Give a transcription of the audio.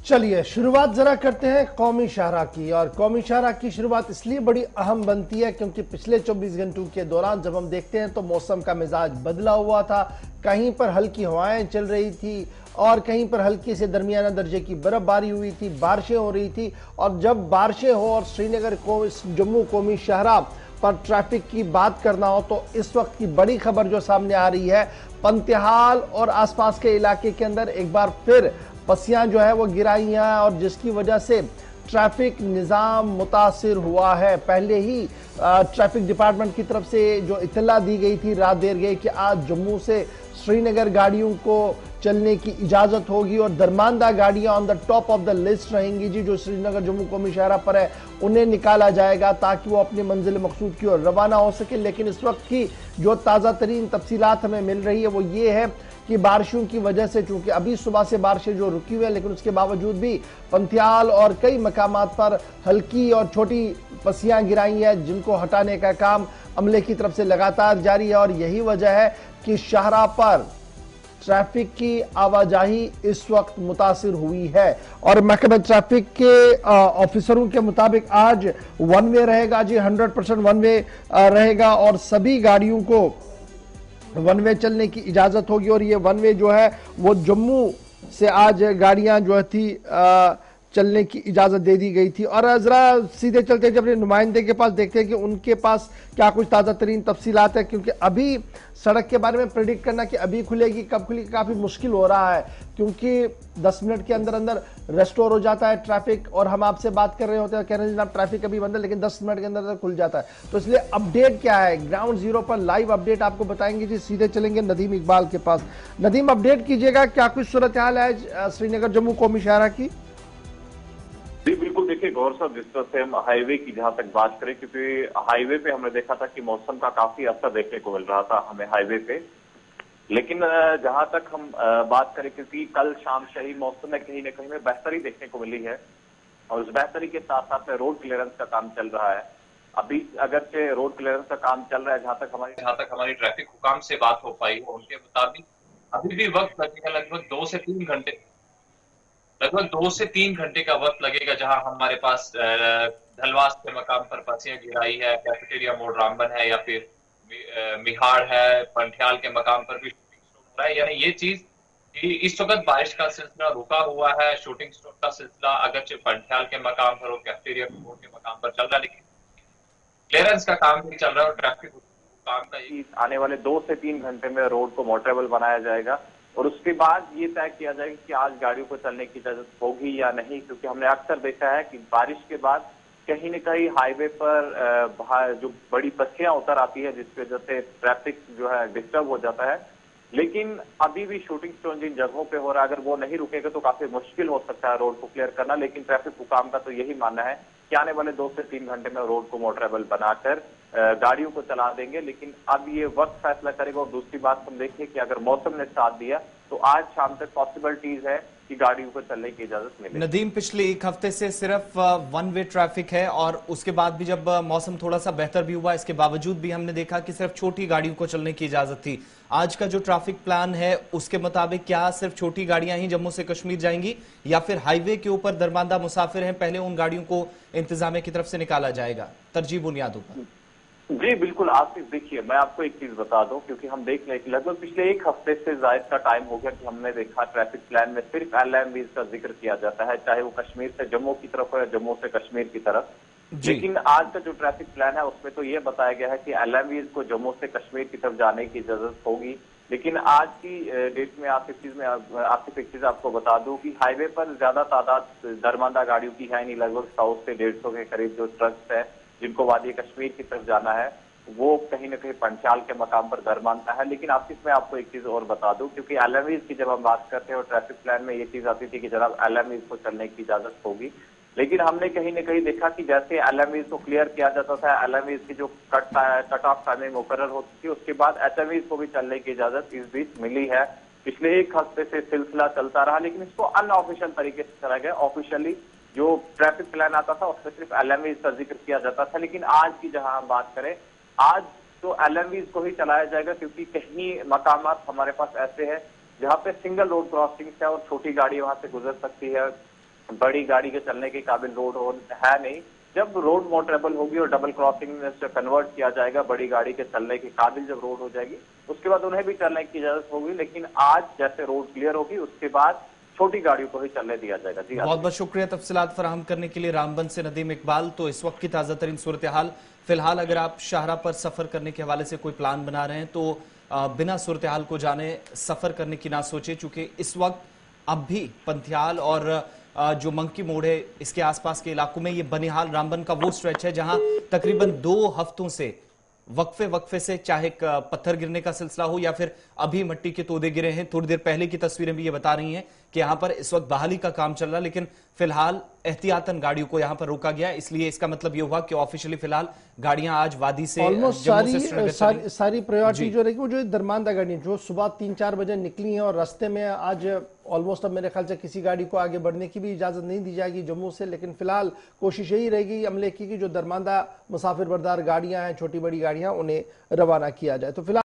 चलिए शुरुआत जरा करते हैं कौमी शाहराह की। और कौमी शाहराह की शुरुआत इसलिए बड़ी अहम बनती है क्योंकि पिछले 24 घंटों के दौरान जब हम देखते हैं तो मौसम का मिजाज बदला हुआ था। कहीं पर हल्की हवाएं चल रही थी और कहीं पर हल्की से दरमियाना दर्जे की बर्फबारी हुई थी, बारिशें हो रही थी। और जब बारिशें हो और श्रीनगर को जम्मू कौमी शाहराह पर ट्रैफिक की बात करना हो तो इस वक्त की बड़ी खबर जो सामने आ रही है, पंतिहाल और आसपास के इलाके के अंदर एक बार फिर पस्सियां जो है वो गिराई हैं और जिसकी वजह से ट्रैफिक निज़ाम मुतासिर हुआ है। पहले ही ट्रैफिक डिपार्टमेंट की तरफ से जो इत्तला दी गई थी रात देर गई कि आज जम्मू से श्रीनगर गाड़ियों को चलने की इजाजत होगी और दरमानदा गाड़ियां on the top of the list रहेंगी जी, जो श्रीनगर जम्मू कौमी शाहराह पर है उन्हें निकाला जाएगा ताकि वो अपनी मंजिल मकसूद की ओर रवाना हो सके। लेकिन इस वक्त की जो ताज़ा तरीन तफसीलात हमें मिल रही है वो ये है कि बारिशों की वजह से, चूंकि अभी सुबह से बारिशें जो रुकी हुई है लेकिन उसके बावजूद भी पंथियाल और कई मकामात पर हल्की और छोटी पस्सियां गिराई हैं जिनको हटाने का काम अमले की तरफ से लगातार जारी है। और यही वजह है कि शाहराह पर ट्रैफिक की आवाजाही इस वक्त मुतासिर हुई है। और महकमा ट्रैफिक के ऑफिसरों के मुताबिक आज वन वे रहेगा जी, 100% वन वे रहेगा और सभी गाड़ियों को वन वे चलने की इजाजत होगी। और ये वन वे जो है वो जम्मू से आज गाड़ियां जो थी चलने की इजाजत दे दी गई थी। और जरा सीधे चलते जब अपने नुमाइंदे के पास देखते हैं कि उनके पास क्या कुछ ताज़ा तरीन तफसीलात है, क्योंकि अभी सड़क के बारे में प्रेडिक्ट करना कि अभी खुलेगी कब खुलेगी काफ़ी मुश्किल हो रहा है, क्योंकि 10 मिनट के अंदर अंदर रेस्टोर हो जाता है ट्रैफिक और हम आपसे बात कर रहे होते हैं, कह रहे हैं जनाब ट्रैफिक अभी बंद है, लेकिन 10 मिनट के अंदर अंदर खुल जाता है। तो इसलिए अपडेट क्या है, ग्राउंड जीरो पर लाइव अपडेट आपको बताएंगे जी। सीधे चलेंगे नदीम इकबाल के पास। नदीम, अपडेट कीजिएगा, क्या कुछ सूरत हाल है श्रीनगर जम्मू कौमी शाहराह की? जी बिल्कुल, देखिए गौर साहब, जिस तरह से हम हाईवे की जहां तक बात करें, क्योंकि हाईवे पे हमने देखा था कि मौसम का काफी असर देखने को मिल रहा था हमें हाईवे पे, लेकिन जहां तक हम बात करें, क्योंकि कल शाम से ही मौसम में कहीं ना कहीं में बेहतरी देखने को मिली है और उस बेहतरी के साथ साथ में रोड क्लियरेंस का काम चल रहा है। अभी अगरचे रोड क्लियरेंस का काम चल रहा है, जहां तक हमारी ट्रैफिक हुकाम से बात हो पाई है उनके मुताबिक अभी भी वक्त लगेगा लगभग 2 से 3 घंटे का वक्त लगेगा, जहां हमारे पास धलवास के मकाम पर पस्सियां गिराई है, कैफेटेरिया मोड़ रामबन है या फिर मिहाड़ है, पंठियाल के मकाम पर भी शूटिंग स्टॉप हो रहा है। यानी ये चीज कि इस वक्त बारिश का सिलसिला रुका हुआ है, शूटिंग स्टॉप का सिलसिला अगरचे पंठियाल के मकाम पर और कैफेटेरिया मोड़ के मकाम पर चल रहा है, लेकिन क्लियरेंस का काम भी चल रहा है और ट्रैफिक काम का आने वाले 2 से 3 घंटे में रोड को मोटरेबल बनाया जाएगा और उसके बाद ये तय किया जाएगा कि आज गाड़ियों को चलने की इजाजत होगी या नहीं, क्योंकि हमने अक्सर देखा है कि बारिश के बाद कहीं न कहीं हाईवे पर जो बड़ी पस्सियां उतर आती है जिसकी वजह से ट्रैफिक जो है डिस्टर्ब हो जाता है। लेकिन अभी भी शूटिंग स्टोन जिन जगहों पे हो रहा है, अगर वो नहीं रुकेगा तो काफी मुश्किल हो सकता है रोड को क्लियर करना। लेकिन ट्रैफिक हुकाम का तो यही मानना है कि आने वाले 2 से 3 घंटे में रोड को मोटरेबल बनाकर गाड़ियों को चला देंगे। लेकिन अब ये वक्त फैसला करेगा। और दूसरी बात हम देखिए कि अगर मौसम ने साथ दिया तो आज शाम तक पॉसिबिलिटीज है कि गाड़ियों को चलने की इजाजत मिले। नदीम, पिछले एक हफ्ते से सिर्फ वन वे ट्रैफिक है और उसके बाद भी जब मौसम थोड़ा सा बेहतर भी हुआ, इसके बावजूद भी हमने देखा कि सिर्फ छोटी गाड़ियों को चलने की इजाजत थी। आज का जो ट्रैफिक प्लान है उसके मुताबिक क्या सिर्फ छोटी गाड़ियां ही जम्मू से कश्मीर जाएंगी या फिर हाईवे के ऊपर दरमानदा मुसाफिर हैं पहले उन गाड़ियों को इंतजामिया की तरफ से निकाला जाएगा तरजीह बुनियादों पर? जी बिल्कुल आसिफ, देखिए मैं आपको एक चीज बता दूं, क्योंकि हम देख लें कि लगभग पिछले एक हफ्ते से जायद का टाइम हो गया कि हमने देखा ट्रैफिक प्लान में सिर्फ LMVs का जिक्र किया जाता है, चाहे वो कश्मीर से जम्मू की तरफ हो या जम्मू से कश्मीर की तरफ। लेकिन आज का जो ट्रैफिक प्लान है उसमें तो ये बताया गया है कि LMVs को जम्मू से कश्मीर की तरफ जाने की इजाजत होगी। लेकिन आज की डेट में आसिफ एक चीज आपको बता दूं कि हाईवे पर ज्यादा तादाद दरमानदा गाड़ियों की है नहीं, लगभग 100 से 150 के करीब जो ट्रक्स है जिनको वादी कश्मीर की तरफ जाना है वो कहीं ना कहीं पंचाल के मकाम पर दरमानता है। लेकिन आसिफ मैं आपको एक चीज और बता दूं, क्योंकि LMVs की जब हम बात करते हैं और ट्रैफिक प्लान में ये चीज आती थी कि जनाब LMVs को चलने की इजाजत होगी, लेकिन हमने कहीं ना कहीं देखा कि जैसे LMVs को क्लियर किया जाता था, LMVs की जो कट ऑफ टाइमिंग मुकर्रर होती थी, उसके बाद HMVs को भी चलने की इजाजत इस बीच मिली है। पिछले एक हफ्ते से सिलसिला चलता रहा, लेकिन इसको अनऑफिशियल तरीके से चला गया। ऑफिशियली जो ट्रैफिक प्लान आता था उसमें सिर्फ LMVs का जिक्र किया जाता था। लेकिन आज की जहां हम बात करें, आज तो LMVs को ही चलाया जाएगा, क्योंकि कहीं मकामात हमारे पास ऐसे हैं जहां पे सिंगल रोड क्रॉसिंग है और छोटी गाड़ी वहां से गुजर सकती है। बड़ी गाड़ी के चलने के काबिल रोड है नहीं। जब रोड मोटरेबल होगी और डबल क्रॉसिंग में से कन्वर्ट किया जाएगा, बड़ी गाड़ी के चलने के काबिल जब रोड हो जाएगी, उसके बाद उन्हें भी चलने की इजाजत होगी। लेकिन आज जैसे रोड क्लियर होगी, उसके बाद छोटी गाड़ियों को ही चलने दिया जाएगा। जी बहुत बहुत शुक्रिया तफसीलात फराहम करने के लिए रामबन से नदीम इकबाल। तो इस वक्त की ताजा तरीन सूरत हाल, फिलहाल अगर आप शाहरा पर सफर करने के हवाले से कोई प्लान बना रहे हैं तो बिना सूरत हाल को जाने सफर करने की ना सोचे, चूंकि इस वक्त अब भी पंथियाल और जो मंकी मोड़ है इसके आसपास के इलाकों में, ये बनिहाल रामबन का वो स्ट्रेच है जहां तकरीबन 2 हफ्तों से वक्फे से चाहे पत्थर गिरने का सिलसिला हो या फिर अभी मिट्टी के तोदे गिरे हैं। थोड़ी देर पहले की तस्वीरें भी ये बता रही हैं कि यहां पर इस वक्त बहाली का काम चल रहा है, लेकिन फिलहाल एहतियातन गाड़ियों को यहां पर रोका गया। इसलिए इसका मतलब ये हुआ कि ऑफिशियली फिलहाल गाड़ियां आज वादी से ऑलमोस्ट सारी प्रायोरिटी जो रहेगी वो जो दरमानदा गाड़ी जो सुबह 3-4 बजे निकली है और रास्ते में आज ऑलमोस्ट अब मेरे ख्याल से किसी गाड़ी को आगे बढ़ने की भी इजाजत नहीं दी जाएगी जम्मू से। लेकिन फिलहाल कोशिश यही रहेगी अमले की कि जो दरमानदा मुसाफिर बरदार गाड़ियां हैं, छोटी बड़ी गाड़ियां, उन्हें रवाना किया जाए। तो फिलहाल